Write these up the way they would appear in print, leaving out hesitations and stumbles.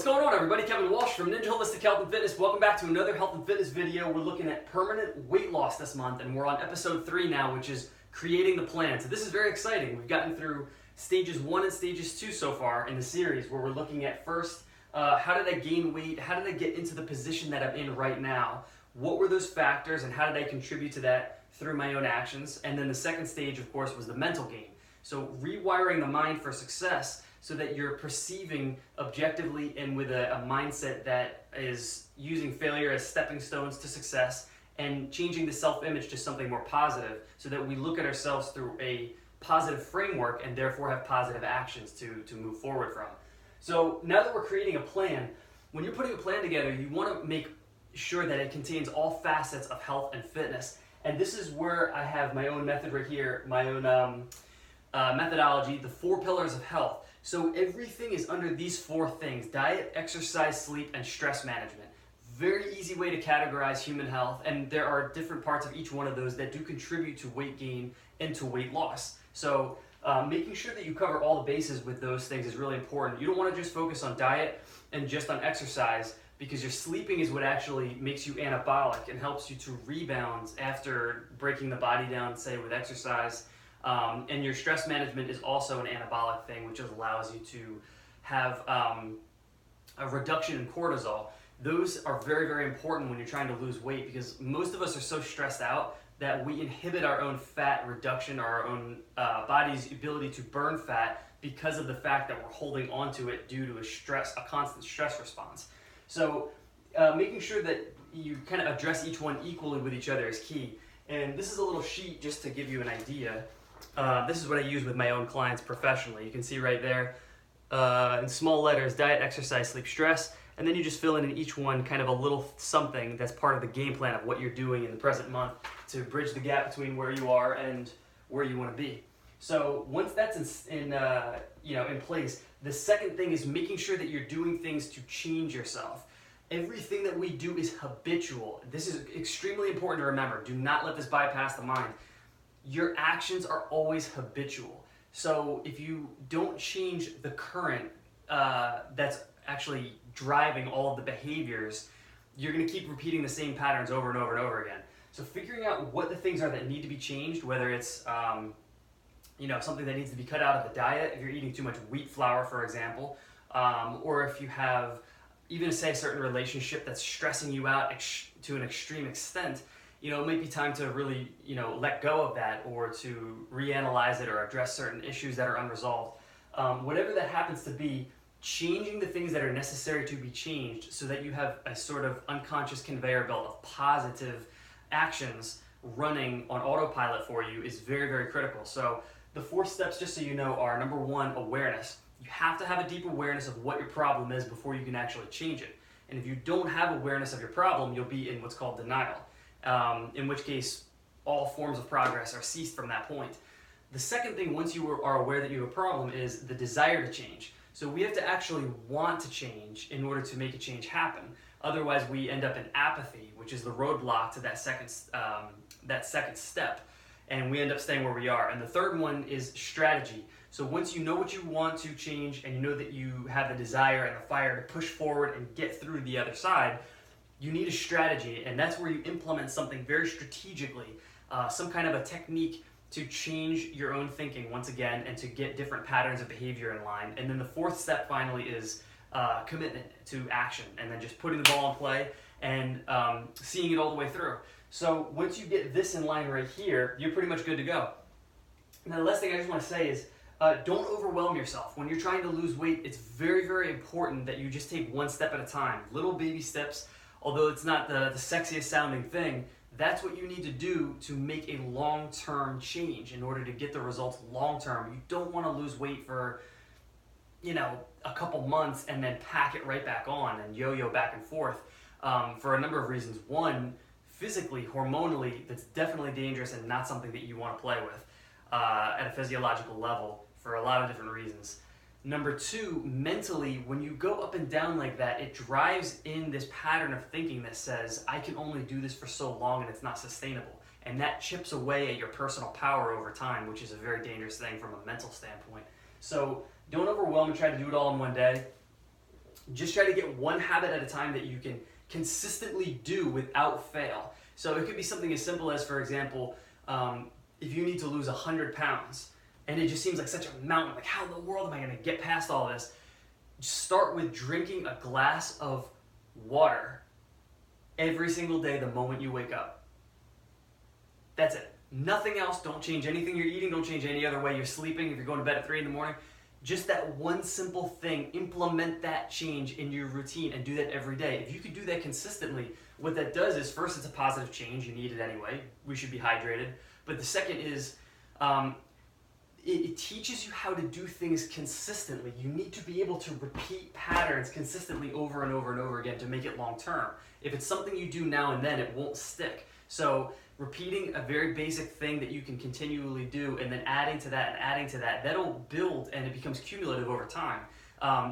What's going on, everybody? Kevin Walsh from Ninja Holistic Health and Fitness. Welcome back to another health and fitness video. We're looking at permanent weight loss this month, and we're on episode 3 now, which is creating the plan. So this is very exciting. We've gotten through stages 1 and stages 2 so far in the series, where we're looking at first, how did I gain weight? How did I get into the position that I'm in right now? What were those factors, and how did I contribute to that through my own actions? And then the second stage, of course, was the mental game. So rewiring the mind for success, so that you're perceiving objectively and with a mindset that is using failure as stepping stones to success and changing the self-image to something more positive, so that we look at ourselves through a positive framework and therefore have positive actions to move forward from. So now that we're creating a plan, when you're putting a plan together, you want to make sure that it contains all facets of health and fitness. And this is where I have my own method right here, my own methodology, the 4 pillars of health. So everything is under these 4 things: diet, exercise, sleep, and stress management. Very easy way to categorize human health, and there are different parts of each one of those that do contribute to weight gain and to weight loss. So making sure that you cover all the bases with those things is really important. You don't want to just focus on diet and just on exercise, because your sleeping is what actually makes you anabolic and helps you to rebound after breaking the body down, say with exercise. And your stress management is also an anabolic thing, which allows you to have a reduction in cortisol. Those are very, very important when you're trying to lose weight, because most of us are so stressed out that we inhibit our own fat reduction, or our own body's ability to burn fat, because of the fact that we're holding onto it due to a constant stress response. So making sure that you kind of address each one equally with each other is key. And this is a little sheet just to give you an idea. This is what I use with my own clients professionally. You can see right there in small letters: diet, exercise, sleep, stress. And then you just fill in each one kind of a little something that's part of the game plan of what you're doing in the present month to bridge the gap between where you are and where you want to be. So once that's in place, the second thing is making sure that you're doing things to change yourself. Everything that we do is habitual. This is extremely important to remember. Do not let this bypass the mind. Your actions are always habitual. So if you don't change the current that's actually driving all of the behaviors, you're going to keep repeating the same patterns over and over and over again. So figuring out what the things are that need to be changed, whether it's something that needs to be cut out of the diet, if you're eating too much wheat flour, for example, or if you have even say a certain relationship that's stressing you out to an extreme extent, it might be time to really, let go of that, or to reanalyze it, or address certain issues that are unresolved. Whatever that happens to be, changing the things that are necessary to be changed, so that you have a sort of unconscious conveyor belt of positive actions running on autopilot for you, is very, very critical. So the 4 steps, just so you know, are: number 1, awareness. You have to have a deep awareness of what your problem is before you can actually change it. And if you don't have awareness of your problem, you'll be in what's called denial, in which case all forms of progress are ceased from that point. The second thing, once you are aware that you have a problem, is the desire to change. So we have to actually want to change in order to make a change happen. Otherwise, we end up in apathy, which is the roadblock to that second step, and we end up staying where we are. And the third one is strategy. So once you know what you want to change, and you know that you have the desire and the fire to push forward and get through the other side, you need a strategy, and that's where you implement something very strategically, some kind of a technique to change your own thinking once again, and to get different patterns of behavior in line. And then the 4th step finally is commitment to action, and then just putting the ball in play and seeing it all the way through. So once you get this in line right here, you're pretty much good to go. Now the last thing I just want to say is, don't overwhelm yourself. When you're trying to lose weight, it's very, very important that you just take 1 step at a time. Little baby steps, although it's not the sexiest sounding thing, that's what you need to do to make a long-term change in order to get the results long-term. You don't want to lose weight for, a couple months and then pack it right back on and yo-yo back and forth for a number of reasons. 1, physically, hormonally, that's definitely dangerous and not something that you want to play with at a physiological level for a lot of different reasons. Number 2, mentally, when you go up and down like that, it drives in this pattern of thinking that says, I can only do this for so long and it's not sustainable. And that chips away at your personal power over time, which is a very dangerous thing from a mental standpoint. So don't overwhelm and try to do it all in one day. Just try to get one habit at a time that you can consistently do without fail. So it could be something as simple as, for example, if you need to lose 100 pounds and it just seems like such a mountain, like how in the world am I going to get past all this? Just start with drinking a glass of water every single day the moment you wake up. That's it. Nothing else. Don't change anything you're eating. Don't change any other way you're sleeping. If you're going to bed at 3 in the morning, just that one simple thing, implement that change in your routine and do that every day. If you could do that consistently, what that does is, first, it's a positive change. You need it anyway. We should be hydrated. But the second is, it teaches you how to do things consistently. You need to be able to repeat patterns consistently over and over and over again to make it long term. If it's something you do now and then, it won't stick. So repeating a very basic thing that you can continually do and then adding to that and adding to that, that'll build and it becomes cumulative over time.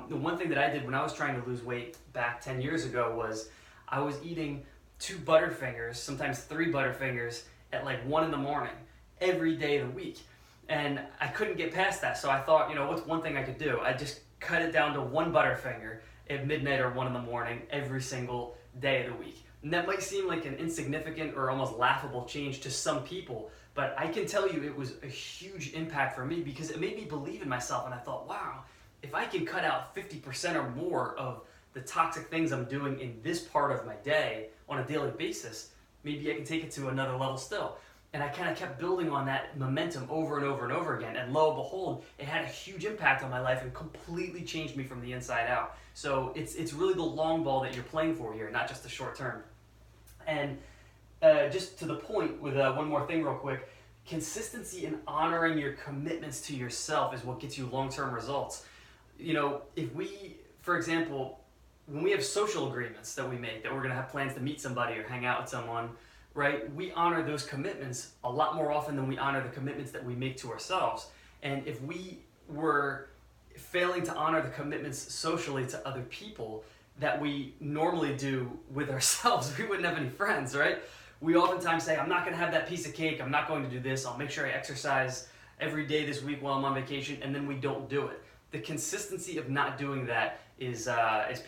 The one thing that I did when I was trying to lose weight back 10 years ago was I was eating 2 Butterfingers, sometimes 3 Butterfingers at like 1 in the morning every day of the week. And I couldn't get past that. So I thought, what's one thing I could do? I just cut it down to 1 Butterfinger at midnight or 1 in the morning every single day of the week. And that might seem like an insignificant or almost laughable change to some people, but I can tell you it was a huge impact for me because it made me believe in myself. And I thought, wow, if I can cut out 50% or more of the toxic things I'm doing in this part of my day on a daily basis, maybe I can take it to another level still. And I kind of kept building on that momentum over and over and over again. And lo and behold, it had a huge impact on my life and completely changed me from the inside out. So it's really the long ball that you're playing for here, not just the short term. And just to the point with one more thing real quick, consistency in honoring your commitments to yourself is what gets you long-term results. If we, for example, when we have social agreements that we make, that we're going to have plans to meet somebody or hang out with someone, right? We honor those commitments a lot more often than we honor the commitments that we make to ourselves. And if we were failing to honor the commitments socially to other people that we normally do with ourselves, we wouldn't have any friends, right? We oftentimes say, I'm not going to have that piece of cake. I'm not going to do this. I'll make sure I exercise every day this week while I'm on vacation, and then we don't do it. The consistency of not doing that is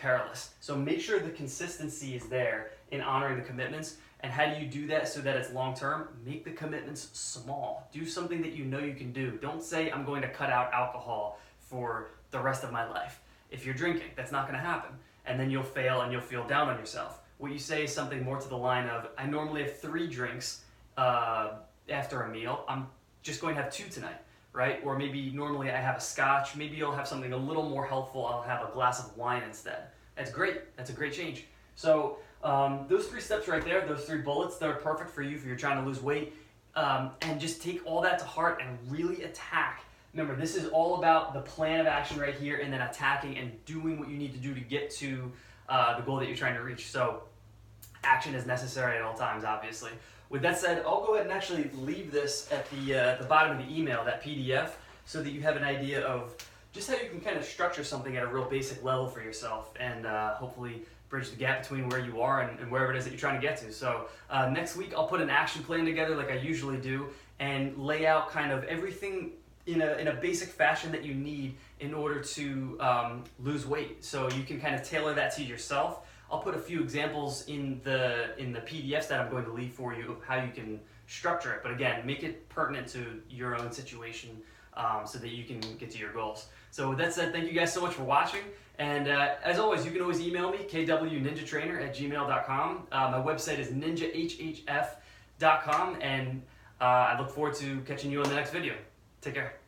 perilous. So make sure the consistency is there in honoring the commitments. And how do you do that so that it's long-term? Make the commitments small. Do something that you know you can do. Don't say, I'm going to cut out alcohol for the rest of my life. If you're drinking, that's not going to happen. And then you'll fail and you'll feel down on yourself. What you say is something more to the line of, I normally have 3 drinks after a meal. I'm just going to have 2 tonight, right? Or maybe normally I have a scotch. Maybe you'll have something a little more helpful. I'll have a glass of wine instead. That's great. That's a great change. So those 3 steps right there, those 3 bullets, they're perfect for you if you're trying to lose weight. And just take all that to heart and really attack. Remember, this is all about the plan of action right here and then attacking and doing what you need to do to get to the goal that you're trying to reach. So action is necessary at all times, obviously. With that said, I'll go ahead and actually leave this at the bottom of the email, that PDF, so that you have an idea of just how you can kind of structure something at a real basic level for yourself and hopefully bridge the gap between where you are and wherever it is that you're trying to get to. So next week, I'll put an action plan together like I usually do and lay out kind of everything in a basic fashion that you need in order to lose weight. So you can kind of tailor that to yourself. I'll put a few examples in the PDFs that I'm going to leave for you of how you can structure it. But again, make it pertinent to your own situation so that you can get to your goals. So with that said, thank you guys so much for watching. And as always, you can always email me, kwninjatrainer@gmail.com. My website is ninjahhf.com. And I look forward to catching you on the next video. Take care.